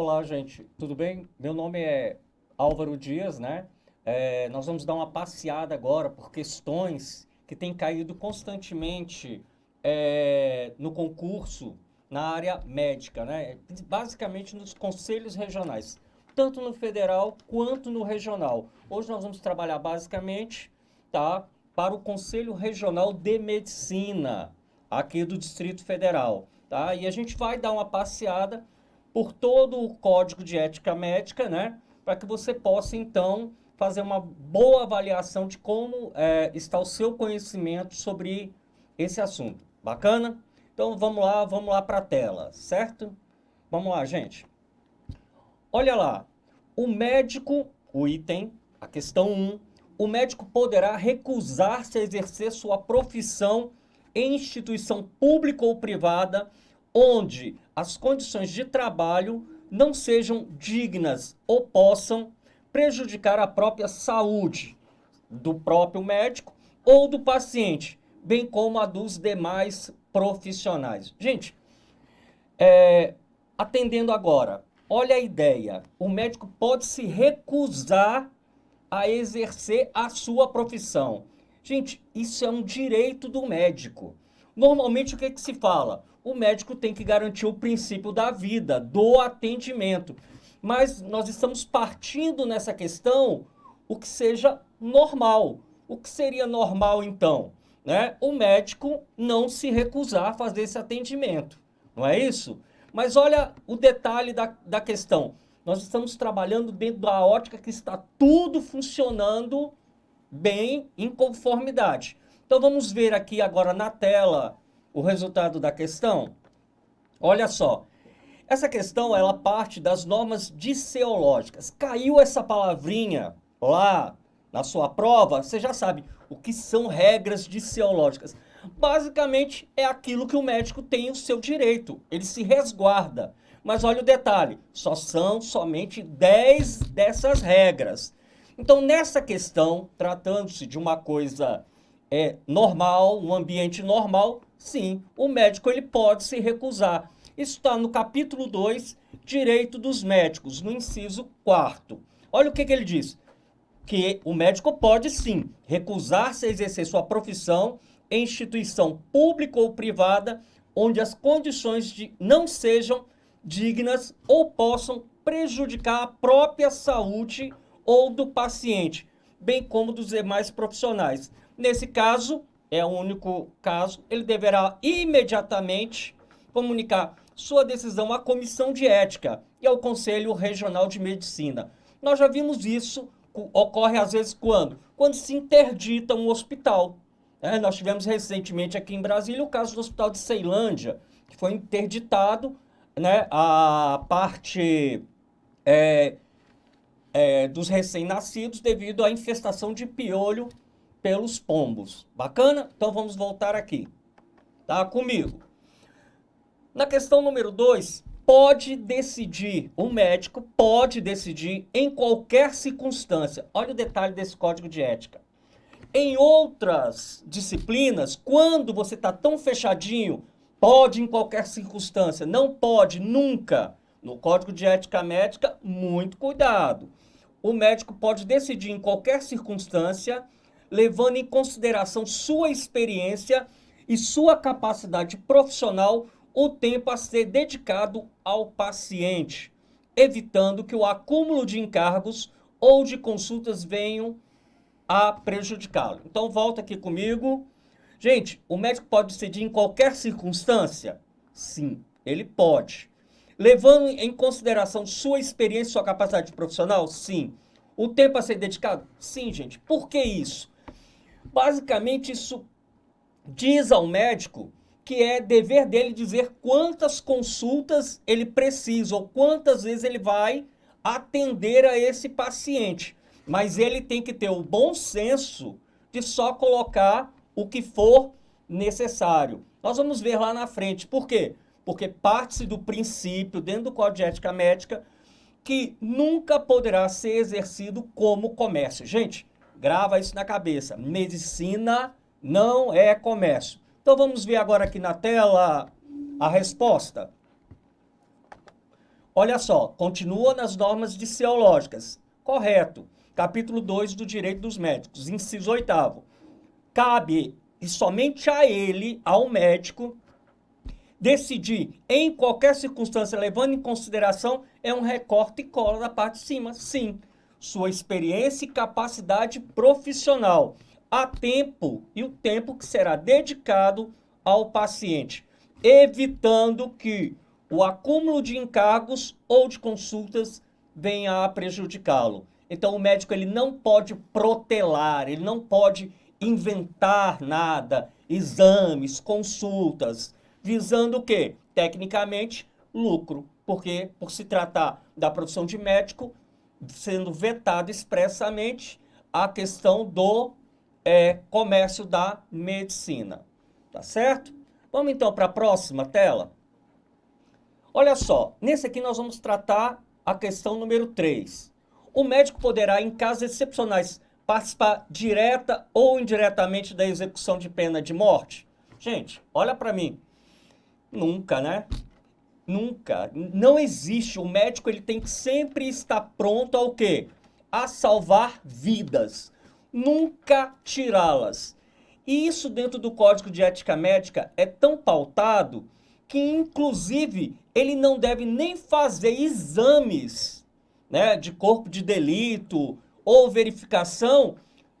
Olá, gente, tudo bem? Meu nome é Álvaro Dias, né? Nós vamos dar uma passeada agora por questões que têm caído constantemente no concurso na área médica, né? Basicamente nos conselhos regionais, tanto no federal quanto no regional. Hoje nós vamos trabalhar basicamente, tá, para o Conselho Regional de Medicina, aqui do Distrito Federal, tá? E a gente vai dar uma passeada por todo o Código de Ética Médica, né? Para que você possa, então, fazer uma boa avaliação de como está o seu conhecimento sobre esse assunto. Bacana? Então, vamos lá para a tela, certo? Vamos lá, gente. Olha lá. O médico, o item, a questão 1, o médico poderá recusar-se a exercer sua profissão em instituição pública ou privada onde as condições de trabalho não sejam dignas ou possam prejudicar a própria saúde do próprio médico ou do paciente, bem como a dos demais profissionais. Gente, atendendo agora, olha a ideia. O médico pode se recusar a exercer a sua profissão. Gente, isso é um direito do médico. Normalmente o que que se fala? O médico tem que garantir o princípio da vida, do atendimento. Mas nós estamos partindo nessa questão o que seja normal. O que seria normal então? Né? O médico não se recusar a fazer esse atendimento. Não é isso? Mas olha o detalhe da questão. Nós estamos trabalhando dentro da ótica que está tudo funcionando bem em conformidade. Então vamos ver aqui agora na tela o resultado da questão. Olha só. Essa questão ela parte das normas disseológicas. Caiu essa palavrinha lá na sua prova, você já sabe o que são regras disseológicas. Basicamente é aquilo que o médico tem o seu direito, ele se resguarda. Mas olha o detalhe, só são somente 10 dessas regras. Então nessa questão, tratando-se de uma coisa normal, um ambiente normal, sim, o médico ele pode se recusar. Isso está no capítulo 2, Direito dos Médicos, no inciso 4º. Olha o que ele diz. Que o médico pode, sim, recusar-se a exercer sua profissão em instituição pública ou privada, onde as condições não sejam dignas ou possam prejudicar a própria saúde ou do paciente, bem como dos demais profissionais. Nesse caso, é o único caso, ele deverá imediatamente comunicar sua decisão à Comissão de Ética e ao Conselho Regional de Medicina. Nós já vimos isso, ocorre às vezes quando? Quando se interdita um hospital. Nós tivemos recentemente aqui em Brasília o caso do Hospital de Ceilândia, que foi interditado, né, a parte dos recém-nascidos devido à infestação de piolho pelos pombos. Bacana? Então vamos voltar aqui. Tá comigo? Na questão número 2, pode decidir, o médico pode decidir em qualquer circunstância. Olha o detalhe desse código de ética. Em outras disciplinas, quando você está tão fechadinho, pode em qualquer circunstância, não pode nunca. No código de ética médica, muito cuidado. O médico pode decidir em qualquer circunstância, levando em consideração sua experiência e sua capacidade profissional, o tempo a ser dedicado ao paciente, evitando que o acúmulo de encargos ou de consultas venham a prejudicá-lo. Então, volta aqui comigo. Gente, o médico pode decidir em qualquer circunstância? Sim, ele pode. Levando em consideração sua experiência e sua capacidade profissional? Sim. O tempo a ser dedicado? Sim, gente. Por que isso? Basicamente, isso diz ao médico que é dever dele dizer quantas consultas ele precisa ou quantas vezes ele vai atender a esse paciente. Mas ele tem que ter o bom senso de só colocar o que for necessário. Nós vamos ver lá na frente. Por quê? Porque parte-se do princípio, dentro do Código de Ética Médica, que nunca poderá ser exercido como comércio. Gente, grava isso na cabeça. Medicina não é comércio. Então vamos ver agora aqui na tela a resposta. Olha só, continua nas normas disseológicas. Correto. Capítulo 2 do Direito dos Médicos, inciso 8º. Cabe e somente a ele, ao médico, decidir em qualquer circunstância, levando em consideração, é um recorte e cola da parte de cima, sim, sua experiência e capacidade profissional, a tempo e o tempo que será dedicado ao paciente, evitando que o acúmulo de encargos ou de consultas venha a prejudicá-lo. Então o médico ele não pode protelar, ele não pode inventar nada, exames, consultas, visando o quê? Tecnicamente, lucro, porque por se tratar da profissão de médico, sendo vetado expressamente a questão do comércio da medicina, tá certo? Vamos então para a próxima tela. Olha só, nesse aqui nós vamos tratar a questão número 3. O médico poderá, em casos excepcionais, participar direta ou indiretamente da execução de pena de morte? Gente, olha para mim. Nunca, né? Nunca. Não existe. O médico ele tem que sempre estar pronto ao quê? A salvar vidas. Nunca tirá-las. E isso dentro do Código de Ética Médica é tão pautado que, inclusive, ele não deve nem fazer exames, né, de corpo de delito ou verificação,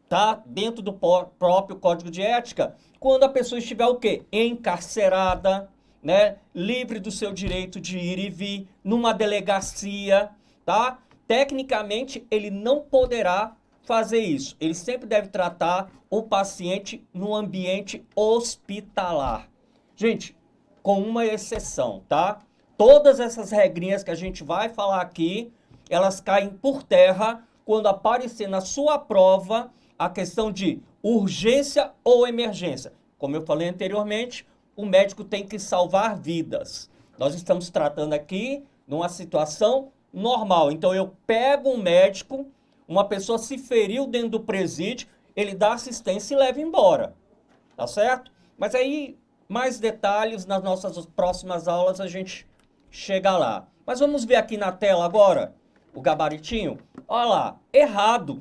tá, dentro do próprio Código de Ética, quando a pessoa estiver o quê? Encarcerada, né, livre do seu direito de ir e vir, numa delegacia, tá? Tecnicamente, ele não poderá fazer isso. Ele sempre deve tratar o paciente no ambiente hospitalar. Gente, com uma exceção, tá? Todas essas regrinhas que a gente vai falar aqui, elas caem por terra quando aparecer na sua prova a questão de urgência ou emergência. Como eu falei anteriormente, o médico tem que salvar vidas. Nós estamos tratando aqui numa situação normal. Então eu pego um médico, uma pessoa se feriu dentro do presídio, ele dá assistência e leva embora. Tá certo? Mas aí, mais detalhes nas nossas próximas aulas a gente chega lá. Mas vamos ver aqui na tela agora o gabaritinho. Olha lá, errado.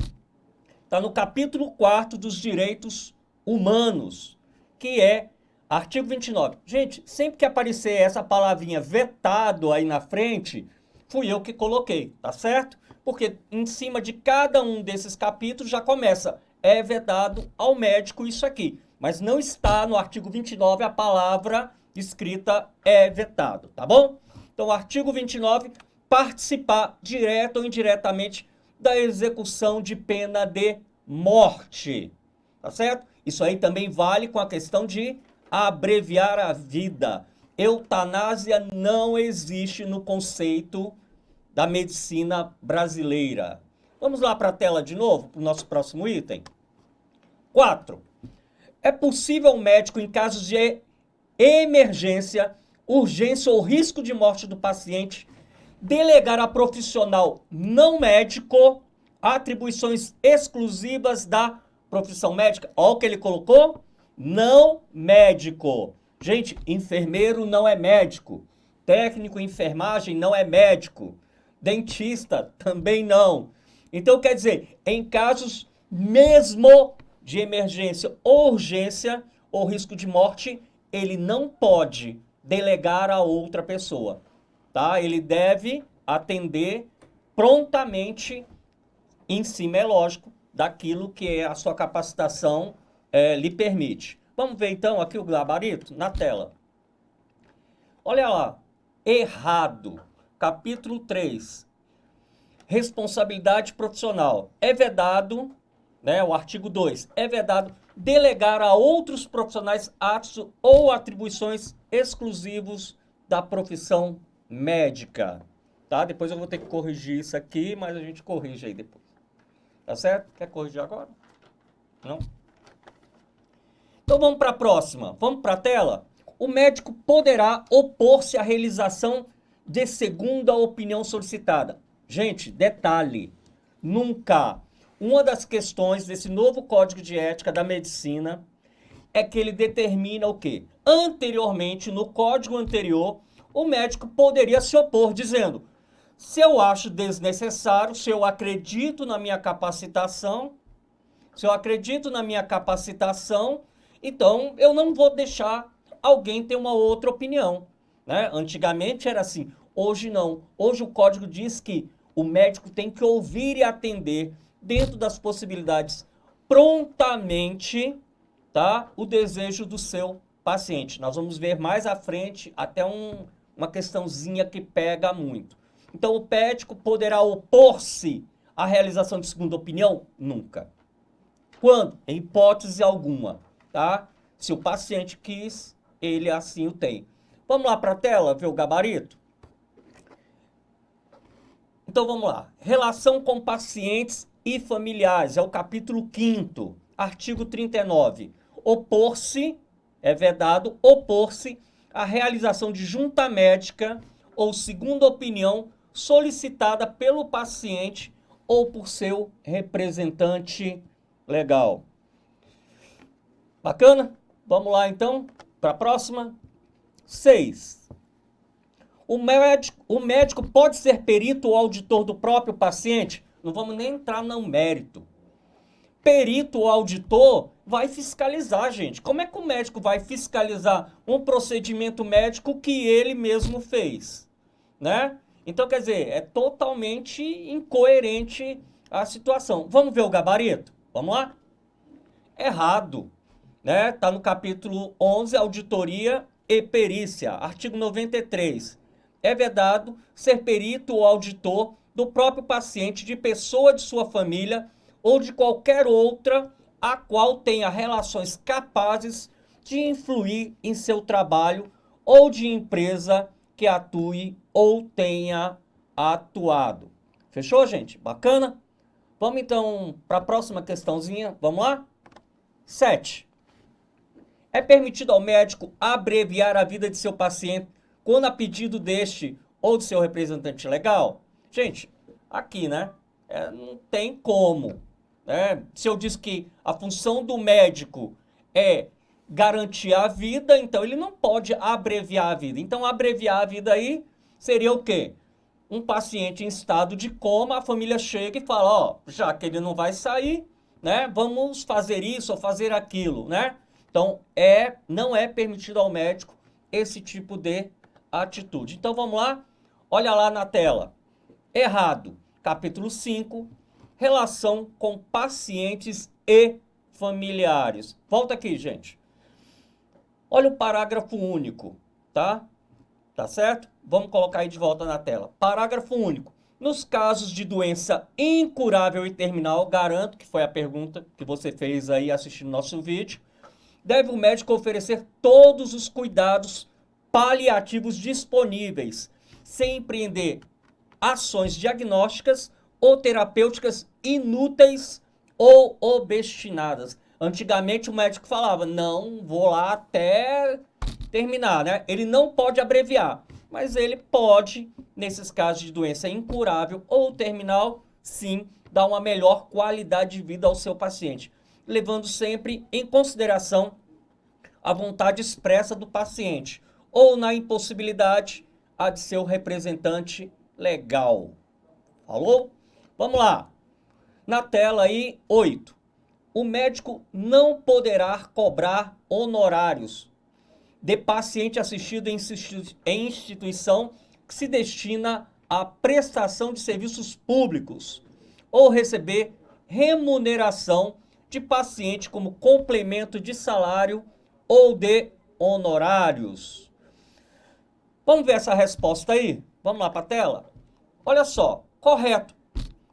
Está no capítulo 4 dos direitos humanos, que é artigo 29. Gente, sempre que aparecer essa palavrinha vetado aí na frente, fui eu que coloquei, tá certo? Porque em cima de cada um desses capítulos já começa, é vedado ao médico isso aqui. Mas não está no artigo 29 a palavra escrita é vetado, tá bom? Então, artigo 29, participar direto ou indiretamente da execução de pena de morte, tá certo? Isso aí também vale com a questão de abreviar a vida. Eutanásia não existe no conceito da medicina brasileira. Vamos lá para a tela de novo, para o nosso próximo item. 4. É possível o médico, em casos de emergência, urgência ou risco de morte do paciente, delegar a profissional não médico atribuições exclusivas da profissão médica? Olha o que ele colocou. Não médico. Gente, enfermeiro não é médico. Técnico em enfermagem não é médico. Dentista também não. Então, quer dizer, em casos mesmo de emergência ou urgência ou risco de morte, ele não pode delegar a outra pessoa, tá? Ele deve atender prontamente, em cima, é lógico, daquilo que a sua capacitação lhe permite. Vamos ver então aqui o gabarito na tela. Olha lá, errado, capítulo 3, responsabilidade profissional. É vedado, né, o artigo 2, é vedado delegar a outros profissionais atos ou atribuições exclusivos da profissão médica. Tá? Depois eu vou ter que corrigir isso aqui, mas a gente corrige aí depois. Tá certo? Quer corrigir agora? Não? Então vamos para a próxima. Vamos para a tela? O médico poderá opor-se à realização de segunda opinião solicitada. Gente, detalhe, nunca. Uma das questões desse novo Código de Ética da Medicina é que ele determina o quê? Anteriormente, no código anterior, o médico poderia se opor, dizendo: Se eu acho desnecessário, se eu acredito na minha capacitação, então eu não vou deixar alguém ter uma outra opinião, né? Antigamente era assim, hoje não. Hoje o código diz que o médico tem que ouvir e atender, dentro das possibilidades, prontamente, tá? O desejo do seu paciente. Nós vamos ver mais à frente até uma questãozinha que pega muito. Então, o médico poderá opor-se à realização de segunda opinião? Nunca. Quando? Em hipótese alguma, tá? Se o paciente quis, ele assim o tem. Vamos lá para a tela, ver o gabarito? Então, vamos lá. Relação com pacientes e familiares, é o capítulo 5º, artigo 39. Opor-se, é vedado, opor-se à realização de junta médica ou segunda opinião solicitada pelo paciente ou por seu representante legal. Bacana? Vamos lá então para a próxima. 6. O médico pode ser perito ou auditor do próprio paciente? Não vamos nem entrar no mérito. Perito ou auditor vai fiscalizar, gente. Como é que o médico vai fiscalizar um procedimento médico que ele mesmo fez, né? Então, quer dizer, é totalmente incoerente a situação. Vamos ver o gabarito? Vamos lá? Errado, né? Tá no capítulo 11, auditoria e perícia, artigo 93. É vedado ser perito ou auditor do próprio paciente, de pessoa de sua família ou de qualquer outra a qual tenha relações capazes de influir em seu trabalho ou de empresa que atue ou tenha atuado. Fechou, gente? Bacana? Vamos então para a próxima questãozinha. Vamos lá? 7. É permitido ao médico abreviar a vida de seu paciente quando a pedido deste ou de seu representante legal? Gente, aqui, né? Não tem como. Né? Se eu disse que a função do médico é garantir a vida, então ele não pode abreviar a vida. Então, abreviar a vida aí seria o quê? Um paciente em estado de coma, a família chega e fala, ó, já que ele não vai sair, né? Vamos fazer isso ou fazer aquilo, né? Então, não é permitido ao médico esse tipo de atitude. Então, vamos lá? Olha lá na tela. Errado. Capítulo 5. Relação com pacientes e familiares. Volta aqui, gente. Olha o parágrafo único, tá? Tá certo? Vamos colocar aí de volta na tela. Parágrafo único. Nos casos de doença incurável e terminal, garanto que foi a pergunta que você fez aí assistindo nosso vídeo, deve o médico oferecer todos os cuidados paliativos disponíveis, sem empreender ações diagnósticas ou terapêuticas inúteis ou obstinadas. Antigamente o médico falava, não, vou lá até terminar, né? Ele não pode abreviar, mas ele pode, nesses casos de doença incurável ou terminal, sim, dar uma melhor qualidade de vida ao seu paciente, levando sempre em consideração a vontade expressa do paciente, ou na impossibilidade, a de seu representante legal. Falou? Vamos lá. Na tela aí, 8. O médico não poderá cobrar honorários de paciente assistido em instituição que se destina à prestação de serviços públicos ou receber remuneração de paciente como complemento de salário ou de honorários. Vamos ver essa resposta aí? Vamos lá para a tela? Olha só, correto.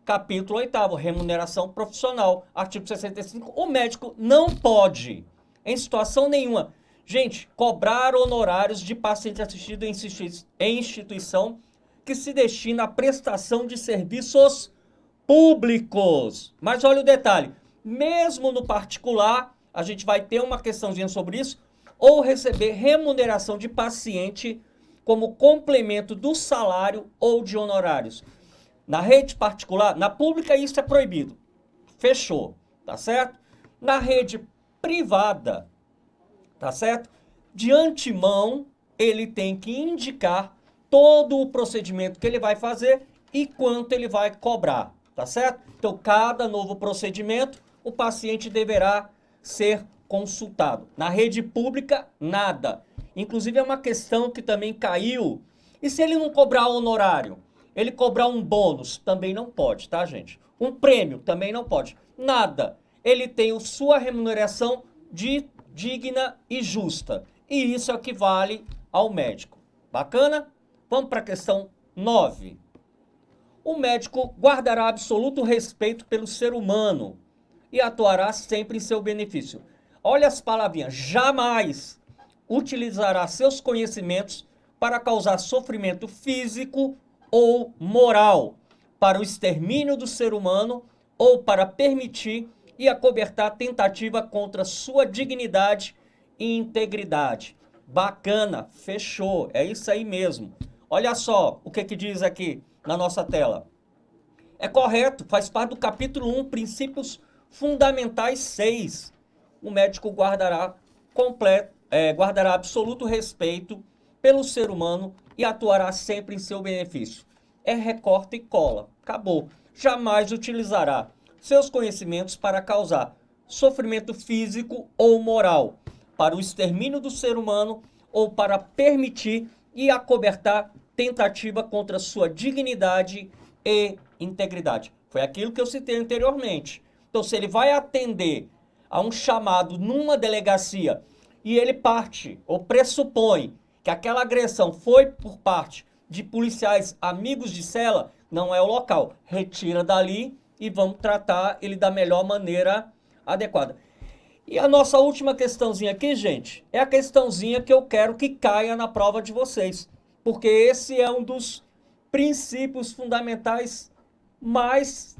Capítulo 8º, remuneração profissional, artigo 65. O médico não pode, em situação nenhuma, gente, cobrar honorários de paciente assistido em instituição que se destina à prestação de serviços públicos. Mas olha o detalhe, mesmo no particular, a gente vai ter uma questãozinha sobre isso, ou receber remuneração de paciente como complemento do salário ou de honorários. Na rede particular, na pública isso é proibido. Fechou, tá certo? Na rede privada, tá certo? De antemão, ele tem que indicar todo o procedimento que ele vai fazer e quanto ele vai cobrar, tá certo? Então, cada novo procedimento, o paciente deverá ser consultado. Na rede pública, nada. Inclusive, é uma questão que também caiu. E se ele não cobrar honorário? Ele cobrar um bônus? Também não pode, tá, gente? Um prêmio? Também não pode. Nada. Ele tem sua remuneração digna e justa. E isso é o que vale ao médico. Bacana? Vamos para a questão 9. O médico guardará absoluto respeito pelo ser humano e atuará sempre em seu benefício. Olha as palavrinhas. Jamais utilizará seus conhecimentos para causar sofrimento físico ou moral, para o extermínio do ser humano ou para permitir e acobertar tentativa contra sua dignidade e integridade. Bacana, fechou, é isso aí mesmo. Olha só o que diz aqui na nossa tela. É correto, faz parte do capítulo 1, princípios fundamentais 6. O médico guardará absoluto respeito pelo ser humano e atuará sempre em seu benefício. É recorta e cola, acabou. Jamais utilizará seus conhecimentos para causar sofrimento físico ou moral, para o extermínio do ser humano ou para permitir e acobertar tentativa contra sua dignidade e integridade. Foi aquilo que eu citei anteriormente. Então, se ele vai atender a um chamado numa delegacia e ele parte ou pressupõe que aquela agressão foi por parte de policiais amigos de cela, não é o local. Retira dali e vamos tratar ele da melhor maneira adequada. E a nossa última questãozinha aqui, gente, é a questãozinha que eu quero que caia na prova de vocês. Porque esse é um dos princípios fundamentais mais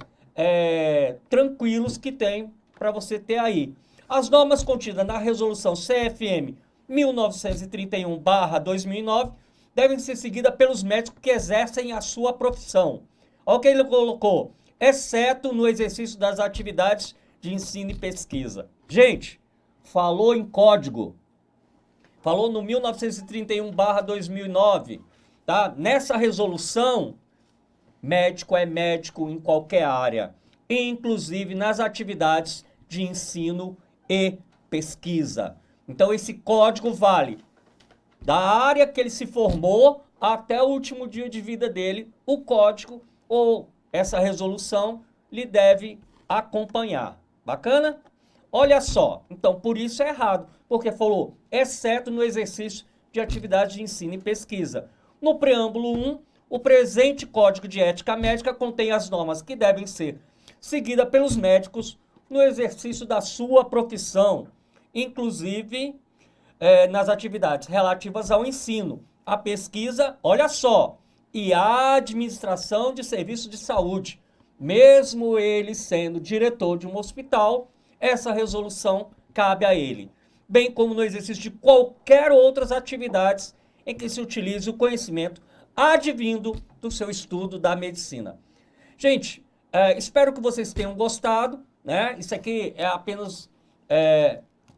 tranquilos que tem para você ter aí. As normas contidas na resolução CFM 1931/2009 devem ser seguidas pelos médicos que exercem a sua profissão. Olha o que ele colocou, exceto no exercício das atividades de ensino e pesquisa. Gente, falou em código, falou no 1931/2009, tá? Nessa resolução, médico é médico em qualquer área, inclusive nas atividades de ensino e pesquisa. Então esse código vale da área que ele se formou até o último dia de vida dele. O código ou essa resolução lhe deve acompanhar. Bacana? Olha só, então por isso é errado, porque falou, exceto no exercício de atividade de ensino e pesquisa. No preâmbulo 1, o presente Código de Ética Médica contém as normas que devem ser seguidas pelos médicos no exercício da sua profissão, inclusive nas atividades relativas ao ensino, à pesquisa, olha só, e à administração de serviços de saúde. Mesmo ele sendo diretor de um hospital, essa resolução cabe a ele, bem como no exercício de qualquer outras atividades em que se utilize o conhecimento advindo do seu estudo da medicina. Gente, espero que vocês tenham gostado, né? Isso aqui é apenas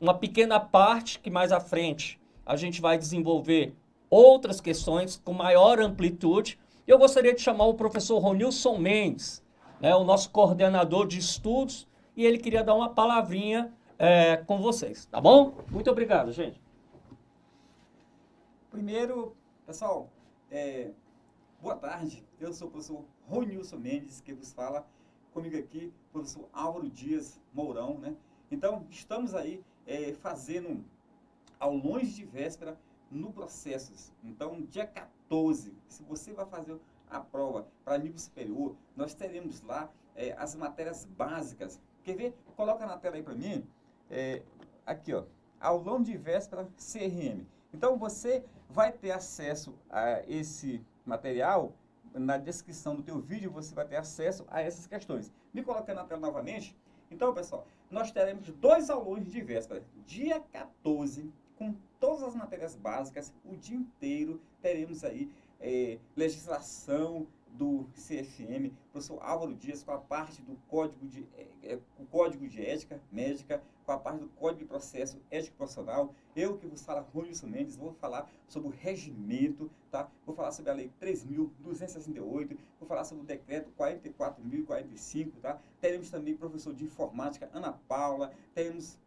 uma pequena parte que mais à frente a gente vai desenvolver outras questões com maior amplitude. Eu gostaria de chamar o professor Ronilson Mendes, né, o nosso coordenador de estudos, e ele queria dar uma palavrinha com vocês, tá bom? Muito obrigado, gente. Primeiro, pessoal, boa tarde. Eu sou o professor Ronilson Mendes, que vos fala comigo aqui, professor Álvaro Dias Mourão, né? Então, estamos aí fazendo aulões de véspera no Processos. Então, dia 14, se você vai fazer a prova para nível superior, nós teremos lá as matérias básicas. Quer ver? Coloca na tela aí para mim. Aqui, ó, aulão de véspera CRM. Então, você vai ter acesso a esse material. Na descrição do teu vídeo, você vai ter acesso a essas questões. Me colocando na tela novamente. Então, pessoal, nós teremos 2 aulões de véspera. Dia 14, com todas as matérias básicas, o dia inteiro teremos aí legislação, do CFM, professor Álvaro Dias, com a parte do o código de ética médica, com a parte do código de processo ético profissional. Eu que vos falo, Ronilson Mendes, vou falar sobre o regimento, tá? Vou falar sobre a lei 3.268, vou falar sobre o decreto 44.045, tá? Teremos também professor de informática, Ana Paula, teremos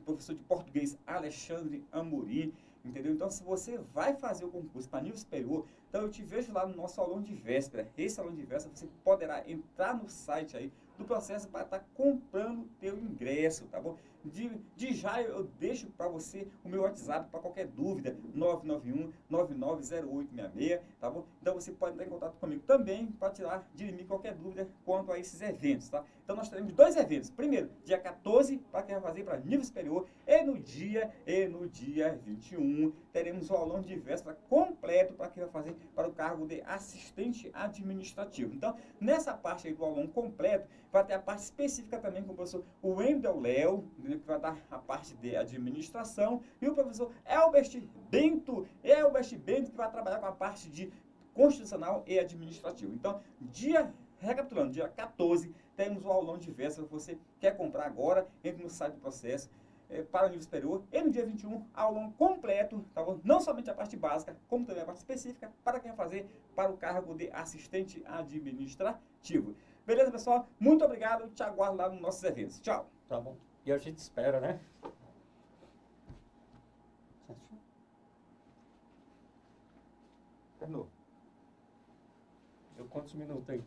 professor de português, Alexandre Amorim, entendeu? Então, se você vai fazer o concurso para nível superior, então eu te vejo lá no nosso aulão de véspera. Esse aulão de véspera, você poderá entrar no site aí do processo para estar comprando o teu ingresso, tá bom? De já eu deixo para você o meu WhatsApp para qualquer dúvida, 991-990866, tá bom? Então você pode entrar em contato comigo também para tirar de mim qualquer dúvida quanto a esses eventos, tá? Então nós teremos 2 eventos. Primeiro, dia 14, para quem vai fazer para nível superior, e no dia 21, teremos o aulão de véspera completo para quem vai fazer para o cargo de assistente administrativo. Então, nessa parte aí do aulão completo, vai ter a parte específica também com o professor Wendel Léo, que vai dar a parte de administração, e o professor Elbert Bento, que vai trabalhar com a parte de constitucional e administrativo. Então, recapitulando, dia 14, temos o aulão de véspera. Se você quer comprar agora, entre no site do processo, para o nível superior, e no dia 21, aulão completo, tá bom? Não somente a parte básica, como também a parte específica, para quem vai fazer para o cargo de assistente administrativo. Beleza, pessoal? Muito obrigado, te aguardo lá nos nossos eventos. Tchau! Tá bom. E a gente espera, né? Terminou. Deu quantos minutos aí?